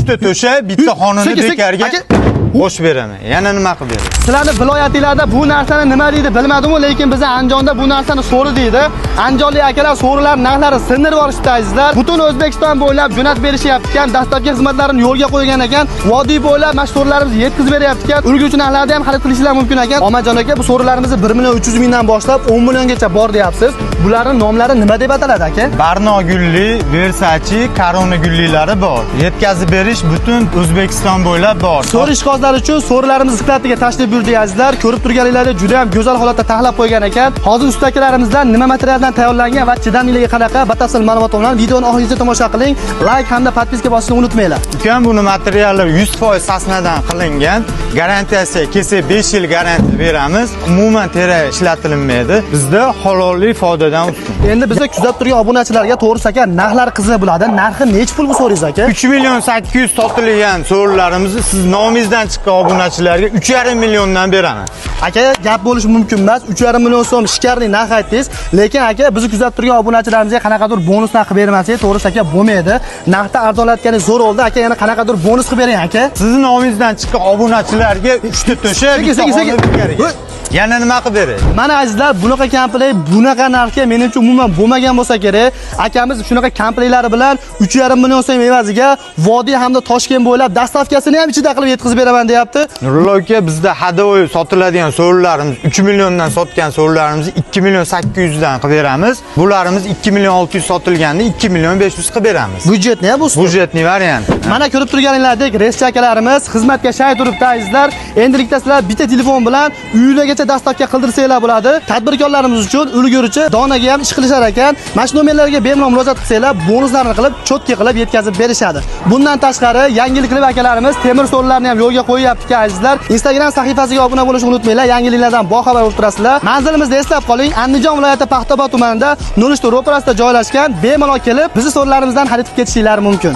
ta to'sha, bitta xonani bekarga qo'sh beraman. Yana nima qilib beraman? Sizlarning viloyatinglarda bu narsani nima deydi bilmadim-ku, lekin biz Andijonda bu narsani so'ri deydi. Andijonlik akalar so'rilar narxlari sindirib yuborishdaysizlar. Butun O'zbekiston bo'ylab jo'nat berishyapti ekan, dastlabki xizmatlarini yo'lga qo'ygan ekan. Vodiy bo'ylab mashhurlarimiz yetkazib beryapti ekan. Urguvchi narxlarda ham xarid qilishlar mumkin ekan. Omajon aka, bu so'rilarimizni 1.300.000 dan boshlab 10 milliongacha bor deyapsiz. Bularning nomlari nima deb ataladi aka? Barnogulli, Versace, Corona gulliklari bor. Yetkazib berish butun O'zbekiston bo'ylab bor. So'ri ishqozlari uchun so'rilarimiz skladiga tashrif buyurdik azizlar. Ko'rib turganinglardek juda ham go'zal holatda taxlab qo'ygan ekan. Hozir ustakilarimizdan nima materialdan tayyorlangan va chidamliligi qanaqa batafsil ma'lumot bilan videoni oxirigacha tomosha qiling. Like hamda podpiska bosishni unutmanglar. Ukam, buni materiallar 100% sasnadan qilingan. Garantiyasi kelsa 5 yil garantiya beramiz. Umuman teri ishlatilmaydi. Bizda halollik foydadan ustun. Endi bizni kuzatib turgan obunachilarga to'g'risi aka, narxlar qiziq bo'ladi. Narxi necha pul bu so'ringiz aka? 3.800.000 sotilgan so'rilarimizni siz nomingizdan chiqqan obunachilarga 3.5 milliondan beraman. Aka, gap bo'lishi mumkin emas. 3.5 million so'm shikarli narx aytdingiz. Lekin aka, bizni kuzatib turgan obunachilarimizga qanaqadir bonus narx qilib bermasangiz, to'g'risi aka bo'lmaydi. Narxda arzonlatganingiz zo'r oldi. Aka, yana qanaqadir bonus qilib bering aka. Sizni nomingizdan chiqqan obunachilarga 3 ta to'sha, yana nima qilib beray? Mana azizlar, bunaqa komplekt, bunaqa narxga menimcha umuman bo'lmagan bo'lsa kerak. Akamiz shunaqa kompleklari bilan 3.5 million so'm evaziga Vodiy hamda Toshkent bo'ylab dastavkasini ham ichida qilib yetkazib beraman deyapti. Nurullo aka, bizda hadovoy sotiladigan so'rilarimiz 3 milliondan sotgan so'rilarimizni 2 million 800 dan qilib beramiz. Bularimiz 2 million 600 sotilganda 2 million 500 qilib beramiz. Budjetni ham bu. Budjetni variant. Mana ko'rib turganinglardek, rescha akalarimiz xizmatga shay turibdi azizlar. Endilikda sizlar bitta telefon bilan uylargacha dastavka qildirsanglar bo'ladi. Tadbirkorlarimiz uchun ulguruvchi donaga ham ish qilishar ekan. Mana shu nomerlarga bemalol murojaat qilsanglar, bonuslarni qilib, cho'tki qilib yetkazib berishadi. Bundan tashqari, yangilikli akalarimiz temir so'rlarni ham yo'lga qo'yyapti azizlar. Instagram sahifasiga obuna bo'lishni unutmanglar. Yangiliklardan boxabar bo'lib turasizlar. Manzilimizni eslab qoling. Andijon viloyati Paxtaobod tumanida 03 ro'parasida joylashgan. Bemalol kelib, bizni so'rlarimizdan xarid qilib ketishingiz mumkin.